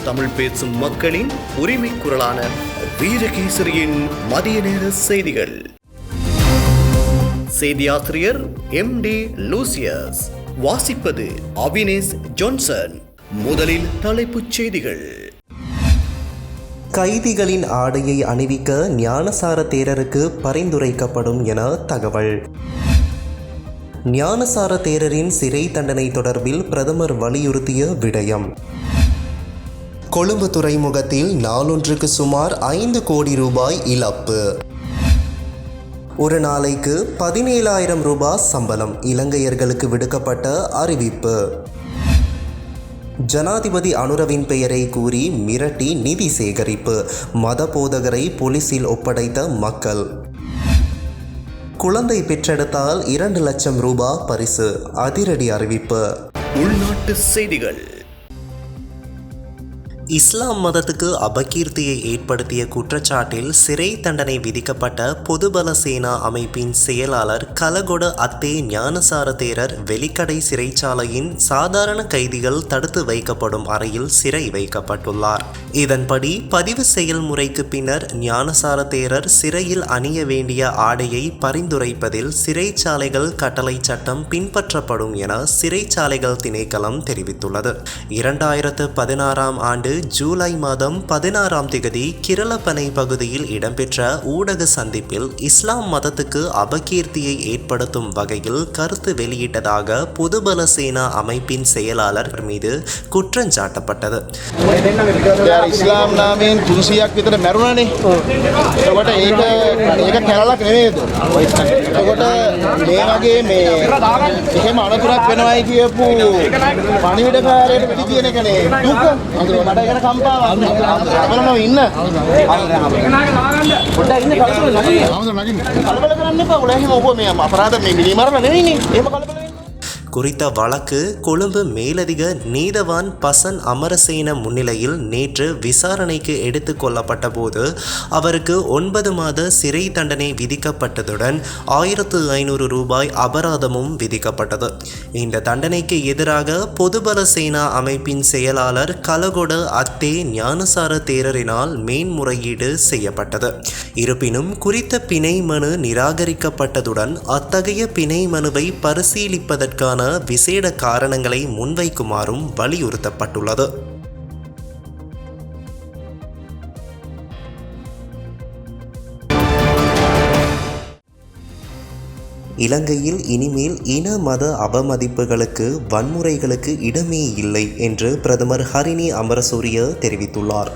தமிழ் பேசும் மக்களின் உரிமை குரலான வீரகேசரியின் மதிய நேர செய்திகள். செய்தியாசிரியர் MD லூசியஸ், வாசிப்பது அவினேஷ் ஜான்சன். முதலில் தலைப்புச் செய்திகள். கைதிகளின் ஆடையை அணிவிக்க ஞானசார தேரருக்கு பரிந்துரைக்கப்படும் என தகவல். ஞானசார தேரரின் சிறை தண்டனை தொடர்பில் பிரதமர் வலியுறுத்திய விடயம். கொழும்பு துறைமுகத்தில் நாளொன்றுக்கு சுமார் 5 கோடி ரூபாய் இழப்பு. ஒரு நாளைக்கு 17,000 ரூபாய் சம்பளம் இலங்கையர்களுக்கு விடுக்கப்பட்ட அறிவிப்பு. ஜனாதிபதி அனுரவின் பெயரை கூறி மிரட்டி நிதி சேகரிப்பு, மத போதகரை போலீசில் ஒப்படைத்த மக்கள். குழந்தை பெற்றெடுத்தால் 2 லட்சம் ரூபாய் பரிசு, அதிரடி அறிவிப்பு. உள்நாட்டு செய்திகள். இஸ்லாம் மதத்துக்கு அபகீர்த்தியை ஏற்படுத்திய குற்றச்சாட்டில் சிறை தண்டனை விதிக்கப்பட்ட பொதுபல சேனா அமைப்பின் செயலாளர் கலகொட அத்தே ஞானசார தேரர் வெலிக்கடை சிறைச்சாலையின் சாதாரண கைதிகள் தடுத்து வைக்கப்படும் அறையில் சிறை வைக்கப்பட்டுள்ளார். இதன்படி பதிவு செயல்முறைக்கு பின்னர் ஞானசார தேரர் சிறையில் அணிய வேண்டிய ஆடையை பரிந்துரைப்பதில் சிறைச்சாலைகள் கட்டளை சட்டம் பின்பற்றப்படும் என சிறைச்சாலைகள் திணைக்களம் தெரிவித்துள்ளது. 2016ஆம் ஆண்டு ஜூலை மாதம் 16ஆம் தேதி கிரளப்பனை பகுதியில் இடம்பெற்ற ஊடக சந்திப்பில் இஸ்லாம் மதத்துக்கு அபகீர்த்தியை ஏற்படுத்தும் வகையில் கருத்து வெளியிட்டதாக பொதுபல சேனா அமைப்பின் செயலாளர் மீது குற்றஞ்சாட்டப்பட்டது. ඉස්ලාම් නාමයෙන් 300ක් විතර මැරුණානේ. එතකොට ඒක කැලලක් නෙමෙයිද? එතකොට මේ වගේ මේ එහෙම අනතුරක් වෙනවයි කියපු පණිවිඩකාරයට පිටි කියන එකනේ දුක. මට ඒකට කම්පාවක්. අපලම ඉන්න. පොඩ්ඩක් ඉන්න කලබල නගින්න. කලබල කරන්න එපා. ඔයාලා එහෙම ඔබ මේ අපරාධ මේ මිනිමරණ නෙවෙයිනේ. එහෙම කලබල குறித்த வழக்கு கொழும்பு மேலதிக நீதவான் பசன் அமரசேன முன்னிலையில் நேற்று விசாரணைக்கு எடுத்துக் கொள்ளப்பட்ட போது அவருக்கு 9 மாத சிறை தண்டனை விதிக்கப்பட்டதுடன் 1500 ரூபாய் அபராதமும் விதிக்கப்பட்டது. இந்த தண்டனைக்கு எதிராக பொதுபல சேனா அமைப்பின் செயலாளர் கலகொட அத்தே ஞானசார தேரரினால் மேன்முறையீடு செய்யப்பட்டது. இருப்பினும் குறித்த பிணை மனு நிராகரிக்கப்பட்டதுடன் அத்தகைய பிணை மனுவை பரிசீலிப்பதற்கான விசேட காரணங்களை முன்வைக்குமாறும் வலியுறுத்தப்பட்டுள்ளது. இலங்கையில் இனிமேல் இன மத அவமதிப்புகளுக்கு வன்முறைகளுக்கு இடமே இல்லை என்று பிரதமர் ஹரிணி அமரசூரிய தெரிவித்துள்ளார்.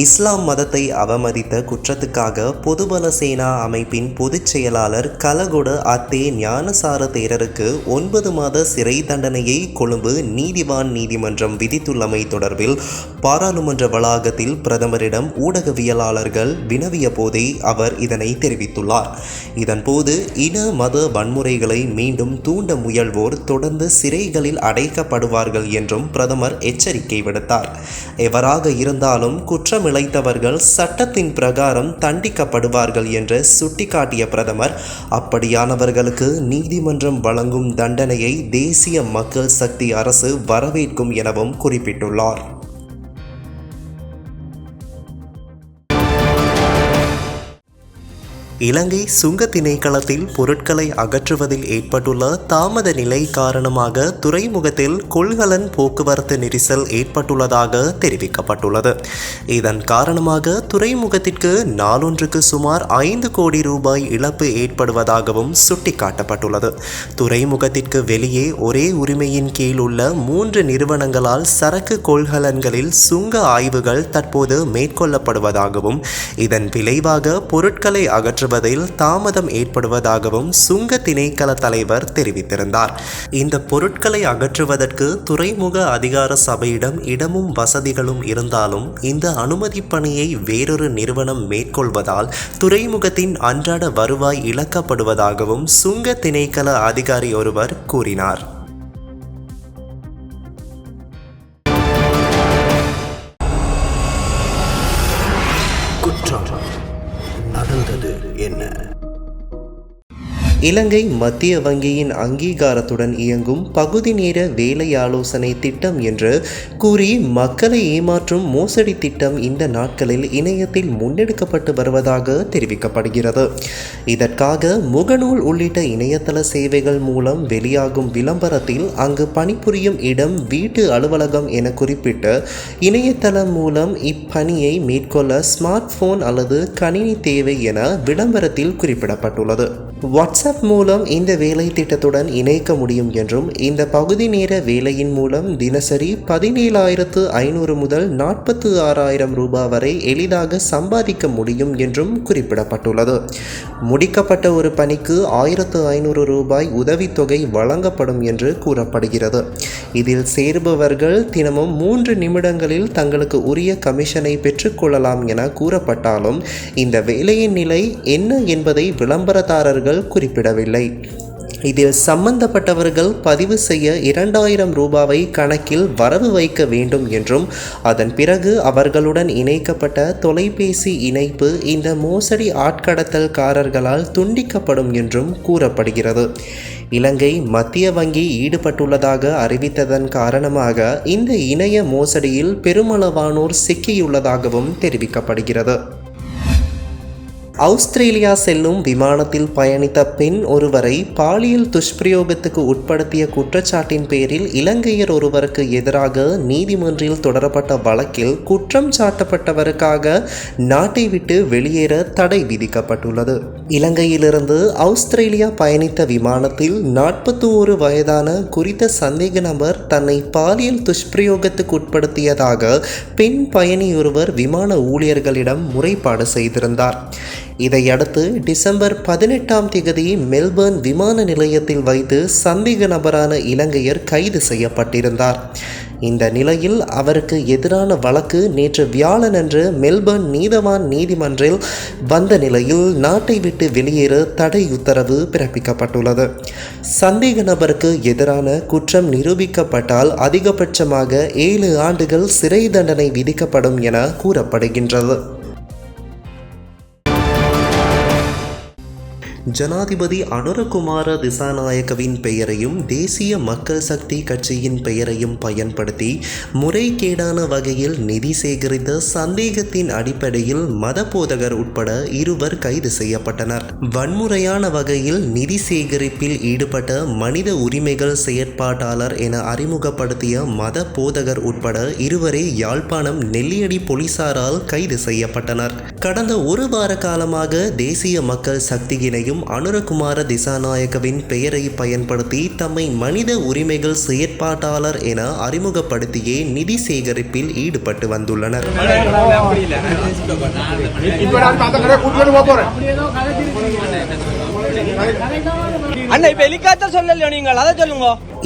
இஸ்லாம் மதத்தை அவமதித்த குற்றத்துக்காக பொதுபல சேனா அமைப்பின் பொதுச் செயலாளர் கலகொட அத்தே ஞானசார தேரருக்கு 9 மாத சிறை தண்டனையை கொழும்பு நீதிவான் நீதிமன்றம் விதித்துள்ளமை தொடர்பில் பாராளுமன்ற வளாகத்தில் பிரதமரிடம் ஊடகவியலாளர்கள் வினவிய போதே அவர் இதனை தெரிவித்துள்ளார். இதன்போது இன மத வன்முறைகளை மீண்டும் தூண்ட முயல்வோர் தொடர்ந்து சிறைகளில் அடைக்கப்படுவார்கள் என்றும் பிரதமர் எச்சரிக்கை விடுத்தார். எவராக இருந்தாலும் குற்றமிழைத்தவர்கள் சட்டத்தின் பிரகாரம் தண்டிக்கப்படுவார்கள் என்று சுட்டிக்காட்டிய பிரதமர் அப்படியானவர்களுக்கு நீதிமன்றம் வழங்கும் தண்டனையை தேசிய மக்கள் சக்தி அரசு வரவேற்கும் எனவும் குறிப்பிட்டுள்ளார். இலங்கை சுங்க திணைக்களத்தில் பொருட்களை அகற்றுவதில் ஏற்பட்டுள்ள தாமத நிலை காரணமாக துறைமுகத்தில் கொள்கலன் போக்குவரத்து நெரிசல் ஏற்பட்டுள்ளதாக தெரிவிக்கப்பட்டுள்ளது. இதன் காரணமாக துறைமுகத்திற்கு நாளொன்றுக்கு சுமார் 5 கோடி ரூபாய் இழப்பு ஏற்படுவதாகவும் சுட்டிக்காட்டப்பட்டுள்ளது. துறைமுகத்திற்கு வெளியே ஒரே உரிமையின் கீழ் உள்ள 3 நிறுவனங்களால் சரக்கு கொள்கலன்களில் சுங்க ஆய்வுகள் தற்போது மேற்கொள்ளப்படுவதாகவும் இதன் விளைவாக பொருட்களை அகற்ற தாமதம் ஏற்படுவதாகவும் சுங்க திணைக்கள தலைவர் தெரிவித்திருந்தார். இந்த பொருட்களை அகற்றுவதற்கு துறைமுக அதிகார சபையிடம் இடமும் வசதிகளும் இருந்தாலும் இந்த அனுமதி பணியை வேறொரு நிறுவனம் மேற்கொள்வதால் துறைமுகத்தின் அன்றாட வருவாய் இழக்கப்படுவதாகவும் சுங்க திணைக்கள அதிகாரி ஒருவர் கூறினார். நடந்தது என்ன? இலங்கை மத்திய வங்கியின் அங்கீகாரத்துடன் இயங்கும் பகுதி நேர வேலை ஆலோசனை திட்டம் என்று கூறி மக்களை ஏமாற்றும் மோசடி திட்டம் இந்த நாட்களில் இணையத்தில் முன்னெடுக்கப்பட்டு வருவதாக தெரிவிக்கப்படுகிறது. இதற்காக முகநூல் உள்ளிட்ட இணையதள சேவைகள் மூலம் வெளியாகும் விளம்பரத்தில் அங்கு பணிபுரியும் இடம் வீட்டு அலுவலகம் என குறிப்பிட்டு இணையதளம் மூலம் இப்பணியை மேற்கொள்ள ஸ்மார்ட் போன் அல்லது கணினி தேவை என விளம்பரத்தில் குறிப்பிடப்பட்டுள்ளது. வாட்ஸ்அப் மூலம் இந்த வேலை திட்டத்துடன் இணைக்க முடியும் என்றும் இந்த பகுதி நேர வேலையின் மூலம் தினசரி 17,500 முதல் 46,000 ரூபாய் வரை எளிதாக சம்பாதிக்க முடியும் என்றும் குறிப்பிடப்பட்டுள்ளது. முடிக்கப்பட்ட ஒரு பணிக்கு 1,500 ரூபாய் உதவித்தொகை வழங்கப்படும் என்று கூறப்படுகிறது. இதில் சேருபவர்கள் தினமும் 3 நிமிடங்களில் தங்களுக்கு உரிய கமிஷனை பெற்றுக்கொள்ளலாம் என கூறப்பட்டாலும் இந்த வேலையின் நிலை என்ன என்பதை விளம்பரதாரர்கள் குறிப்பிடவில்லை. இதில் சம்பந்தப்பட்டவர்கள் பதிவு செய்ய 2,000 ரூபாவை கணக்கில் வரவு வைக்க வேண்டும் என்றும் அதன் பிறகு அவர்களுடன் இணைக்கப்பட்ட தொலைபேசி இணைப்பு இந்த மோசடி ஆட்கடத்தல்காரர்களால் துண்டிக்கப்படும் என்றும் கூறப்படுகிறது. இலங்கை மத்திய வங்கி ஈடுபட்டுள்ளதாக அறிவித்ததன் காரணமாக இந்த இணைய மோசடியில் பெருமளவானோர் சிக்கியுள்ளதாகவும் தெரிவிக்கப்படுகிறது. ஆஸ்திரேலியா செல்லும் விமானத்தில் பயணித்த பெண் ஒருவரை பாலியல் துஷ்பிரயோகத்துக்கு உட்படுத்திய குற்றச்சாட்டின் பேரில் இலங்கையர் ஒருவருக்கு எதிராக நீதிமன்றில் தொடரப்பட்ட வழக்கில் குற்றம் சாட்டப்பட்டவருக்காக நாட்டை விட்டு வெளியேற தடை விதிக்கப்பட்டுள்ளது. இலங்கையிலிருந்து ஆஸ்திரேலியா பயணித்த விமானத்தில் 41 வயதான குறித்த சந்தேக நபர் தன்னை பாலியல் துஷ்பிரயோகத்துக்கு உட்படுத்தியதாக பெண் பயணியொருவர் விமான ஊழியர்களிடம் முறைப்பாடு செய்திருந்தார். இதையடுத்து டிசம்பர் 18ஆம் தேதி மெல்பர்ன் விமான நிலையத்தில் வைத்து சந்தேக நபரான இலங்கையர் கைது செய்யப்பட்டிருந்தார். இந்த நிலையில் அவருக்கு எதிரான வழக்கு நேற்று வியாழனன்று மெல்பர்ன் நீதவான் நீதிமன்றில் வந்த நிலையில் நாட்டை விட்டு வெளியேற தடை உத்தரவு பிறப்பிக்கப்பட்டுள்ளது. சந்தேக நபருக்கு எதிரான குற்றம் நிரூபிக்கப்பட்டால் அதிகபட்சமாக 7 ஆண்டுகள் சிறை தண்டனை விதிக்கப்படும் என கூறப்படுகின்றது. ஜனாதிபதி அனுரகுமார திசாநாயக்கவின் பெயரையும் தேசிய மக்கள் சக்தி கட்சியின் பெயரையும் பயன்படுத்தி முறைகேடான வகையில் நிதி சேகரித்த சந்தேகத்தின் அடிப்படையில் மதபோதகர் உட்பட 2 கைது செய்யப்பட்டனர். வன்முறையான வகையில் நிதி சேகரிப்பில் ஈடுபட்ட மனித உரிமைகள் செயற்பாட்டாளர் என அறிமுகப்படுத்திய மத போதகர் உட்பட 2 யாழ்ப்பாணம் நெல்லியடி போலீசாரால் கைது செய்யப்பட்டனர். கடந்த 1 வார காலமாக தேசிய மக்கள் சக்தியினையும் அனுரகுமார திசாநாயக்கவின் பெயரை பயன்படுத்தி தம்மை மனித உரிமைகள் செயற்பாட்டாளர் என அறிமுகப்படுத்தியே நிதி சேகரிப்பில் ஈடுபட்டு வந்துள்ளனர்.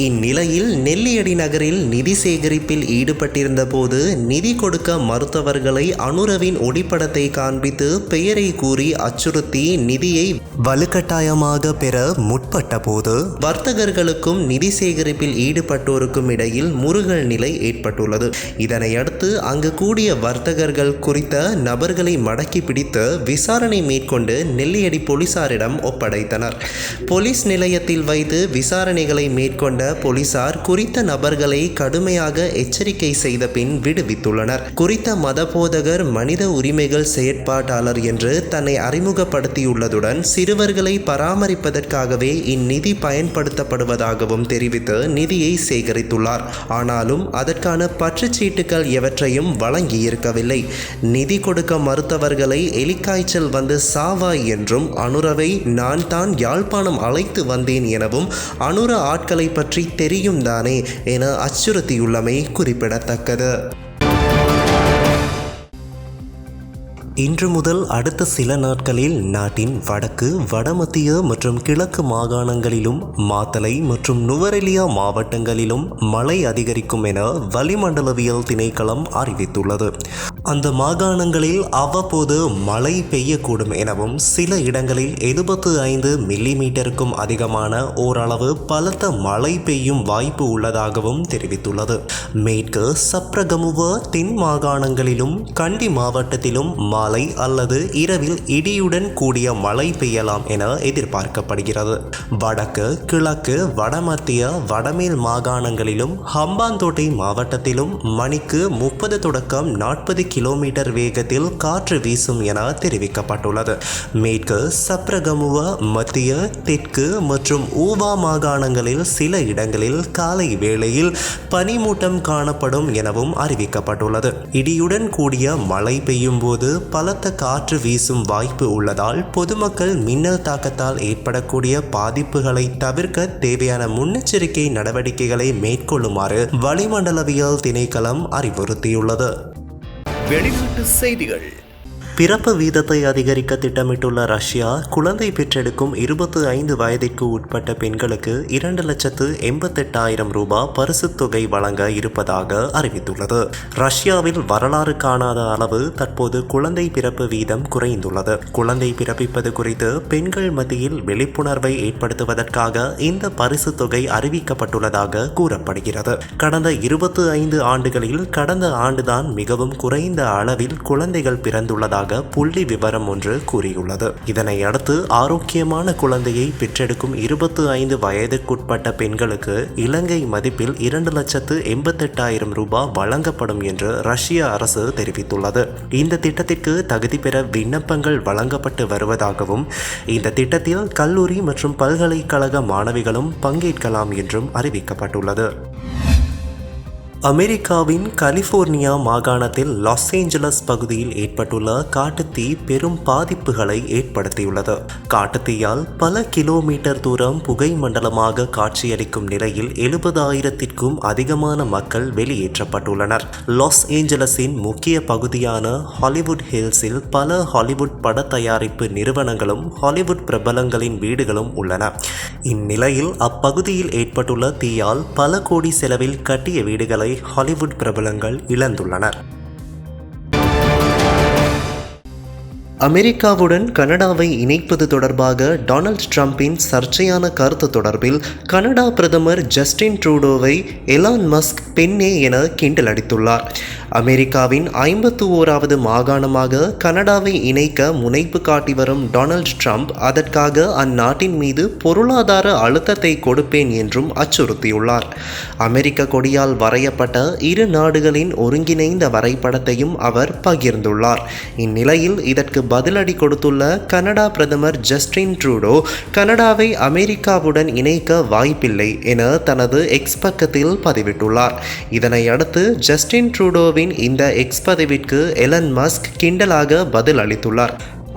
இந்நிலையில் நெல்லியடி நகரில் நிதி சேகரிப்பில் ஈடுபட்டிருந்த போது நிதி கொடுக்க மறுத்தவர்களை அனுரவின் ஒளிப்படத்தை காண்பித்து பெயரை கூறி அச்சுறுத்தி நிதியை வலுக்கட்டாயமாக பெற முற்பட்ட போது வர்த்தகர்களுக்கும் நிதி சேகரிப்பில் ஈடுபட்டோருக்கும் இடையில் முறுகல் நிலை ஏற்பட்டுள்ளது. இதனையடுத்து அங்கு கூடிய வர்த்தகர்கள் குறித்த நபர்களை மடக்கி பிடித்து விசாரணை மேற்கொண்டு நெல்லியடி போலீசாரிடம் ஒப்படைத்தனர். போலீஸ் நிலையத்தில் வைத்து விசாரணைகளை மேற்கொண்ட போலீசார் குறித்த நபர்களை கடுமையாக எச்சரிக்கை செய்த பின் விடுவித்துள்ளனர். குறித்த மதபோதகர் மனித உரிமைகள் செயற்பாட்டாளர் என்று தன்னை அறிமுகப்படுத்தியுள்ளதுடன் சிறுவர்களை பராமரிப்பதற்காகவே இந்நிதி பயன்படுத்தப்படுவதாகவும் தெரிவித்து நிதியை சேகரித்துள்ளார். ஆனாலும் அதற்கான பற்றுச்சீட்டுகள் எவற்றையும் வழங்கியிருக்கவில்லை. நிதி கொடுக்க மறுத்தவர்களை எலிக்காய்ச்சல் வந்து சாவாய் என்றும் அனுரவை நான் தான் யாழ்ப்பாணம் அழைத்து வந்தேன் எனவும் அனுர ஆட்களை பற்றி தெரியும் தானே என அச்சுறுத்தியுள்ளமை குறிப்பிடத்தக்கது. இன்று முதல் அடுத்த சில நாட்களில் நாட்டின் வடக்கு, வடமத்திய மற்றும் கிழக்கு மாகாணங்களிலும் மாத்தளை மற்றும் நுவரெலியா மாவட்டங்களிலும் மழை அதிகரிக்கும் என வளிமண்டலவியல் திணைக்களம் அறிவித்துள்ளது. அந்த மாகாணங்களில் அவ்வப்போது மழை பெய்யக்கூடும் எனவும் சில இடங்களில் 75 மில்லிமீட்டருக்கும் அதிகமான ஓரளவு பலத்த மழை பெய்யும் வாய்ப்பு உள்ளதாகவும் தெரிவித்துள்ளது. மேற்கு சப்ரகமுவ தென் மாகாணங்களிலும் கண்டி மாவட்டத்திலும் மாலை அல்லது இரவில் இடியுடன் கூடிய மழை பெய்யலாம் என எதிர்பார்க்கப்படுகிறது. வடக்கு, கிழக்கு, வடமத்திய, வடமேல் மாகாணங்களிலும் ஹம்பாந்தோட்டை மாவட்டத்திலும் மணிக்கு 30 தொடக்கம் 40 கிலோமீட்டர் வேகத்தில் காற்று வீசும் என தெரிவிக்கப்பட்டுள்ளது. மேற்கு, சப்ரகமுவ, மத்திய, தெற்கு மற்றும் ஊவா மாகாணங்களில் சில இடங்களில் காலை வேளையில் பனிமூட்டம் காணப்படும் எனவும் அறிவிக்கப்பட்டுள்ளது. இடியுடன் கூடிய மழை பெய்யும் போது பலத்த காற்று வீசும் வாய்ப்பு உள்ளதால் பொதுமக்கள் மின்னல் தாக்கத்தால் ஏற்படக்கூடிய பாதிப்புகளை தவிர்க்க தேவையான முன்னெச்சரிக்கை நடவடிக்கைகளை மேற்கொள்ளுமாறு வளிமண்டலவியல் திணைக்களம் அறிவுறுத்தியுள்ளது. வெளிநாட்டு செய்திகள். பிறப்பு வீதத்தை அதிகரிக்க திட்டமிட்டுள்ள ரஷ்யா குழந்தை பெற்றெடுக்கும் 25 வயதிற்கு உட்பட்ட பெண்களுக்கு 2,88,000 ரூபாய் பரிசுத் தொகை வழங்க இருப்பதாக அறிவித்துள்ளது. ரஷ்யாவில் வரலாறு காணாத அளவு தற்போது குழந்தை பிறப்பு வீதம் குறைந்துள்ளது. குழந்தை பிறப்பிப்பது குறித்து பெண்கள் மத்தியில் விழிப்புணர்வை ஏற்படுத்துவதற்காக இந்த பரிசுத் தொகை அறிவிக்கப்பட்டுள்ளதாக கூறப்படுகிறது. கடந்த 25 ஆண்டுகளில் கடந்த ஆண்டுதான் மிகவும் குறைந்த அளவில் குழந்தைகள் பிறந்துள்ளதாக புள்ளி விவரம் ஒன்று கூறியுள்ளது. இதனை அடுத்து ஆரோக்கியமான குழந்தையை பெற்றெடுக்கும் 25 வயதுக்குட்பட்ட பெண்களுக்கு இலங்கை மதிப்பில் 2,88,000 ரூபாய் வழங்கப்படும் என்று ரஷ்ய அரசு தெரிவித்துள்ளது. இந்த திட்டத்திற்கு தகுதி பெற விண்ணப்பங்கள் வழங்கப்பட்டு வருவதாகவும் இந்த திட்டத்தில் கல்லூரி மற்றும் பல்கலைக்கழக மாணவிகளும் பங்கேற்கலாம் என்றும் அறிவிக்கப்பட்டுள்ளது. அமெரிக்காவின் கலிபோர்னியா மாகாணத்தில் லாஸ் ஏஞ்சலஸ் பகுதியில் ஏற்பட்டுள்ள காட்டுத்தீ பெரும் பாதிப்புகளை ஏற்படுத்தியுள்ளது. காட்டுத்தீயால் பல கிலோமீட்டர் தூரம் புகை மண்டலமாக காட்சியளிக்கும் நிலையில் 70,000க்கும் அதிகமான மக்கள் வெளியேற்றப்பட்டுள்ளனர். லாஸ் ஏஞ்சலஸின் முக்கிய பகுதியான ஹாலிவுட் ஹில்ஸில் பல ஹாலிவுட் பட தயாரிப்பு நிறுவனங்களும் ஹாலிவுட் பிரபலங்களின் வீடுகளும் உள்ளன. இந்நிலையில் அப்பகுதியில் ஏற்பட்டுள்ள தீயால் பல கோடி செலவில் கட்டிய வீடுகளை ஹாலிவுட் பிரபலங்கள் இழந்துள்ளனர். அமெரிக்காவுடன் கனடாவை இணைப்பது தொடர்பாக டொனால்ட் ட்ரம்பின் சர்ச்சையான கருத்து தொடர்பில் கனடா பிரதமர் ஜஸ்டின் ட்ரூடோவை எலான் மஸ்க் பெண்ணே என கிண்டல் அடித்துள்ளார். அமெரிக்காவின் 51வது மாகாணமாக கனடாவை இணைக்க முனைப்பு காட்டி வரும் டொனால்ட் ட்ரம்ப் அதற்காக அந்நாட்டின் மீது பொருளாதார அழுத்தத்தை கொடுப்பேன் என்றும் அச்சுறுத்தியுள்ளார். அமெரிக்க கொடியால் வரையப்பட்ட இரு நாடுகளின் ஒருங்கிணைந்த வரைபடத்தையும் அவர் பகிர்ந்துள்ளார். இந்நிலையில் இதற்கு பதிலடி கொடுத்துள்ள கனடா பிரதமர் ஜஸ்டின் ட்ரூடோ கனடாவை அமெரிக்காவுடன் இணைக்க வாய்ப்பில்லை என தனது எக்ஸ் பக்கத்தில் பதிவிட்டுள்ளார். இதனை அடுத்து ஜஸ்டின் ட்ரூடோவின் இந்த எக்ஸ் பதிவிற்கு எலன் மஸ்க் கிண்டலாக பதில் அளித்துள்ளார்.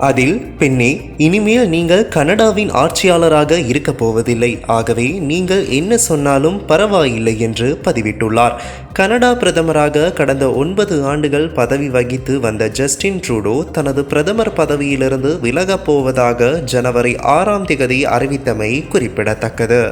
அதில், பெண்ணே, இனிமேல் நீங்கள் கனடாவின் ஆட்சியாளராக இருக்கப் போவதில்லை, ஆகவே நீங்கள் என்ன சொன்னாலும் பரவாயில்லை என்று பதிவிட்டுள்ளார். கனடா பிரதமராக கடந்த 9 ஆண்டுகள் பதவி வகித்து வந்த ஜஸ்டின் ட்ரூடோ தனது பிரதமர் பதவியிலிருந்து விலகப் போவதாக ஜனவரி 6ஆம் தேதி அறிவித்தமை குறிப்பிடத்தக்கது.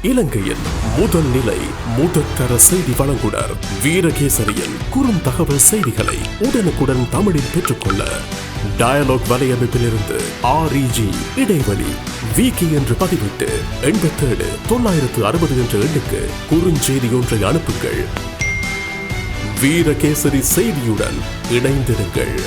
இலங்கையின் முதல் நிலை முதற்கர செய்தி வழங்குனர் வீரகேசரியின் குறுந்தகவல் செய்திகளை உடனுக்குடன் தமிழில் பெற்றுக்கொள்ள டயலாக் வலையமைப்பிலிருந்து REG இடைவெளி வீக்கி என்று பதிவிட்டு 87 960 என்ற எண்ணுக்கு குறுஞ்செய்தி ஒன்றை அனுப்புங்கள். வீரகேசரி செய்தியுடன் இணைந்திருங்கள்.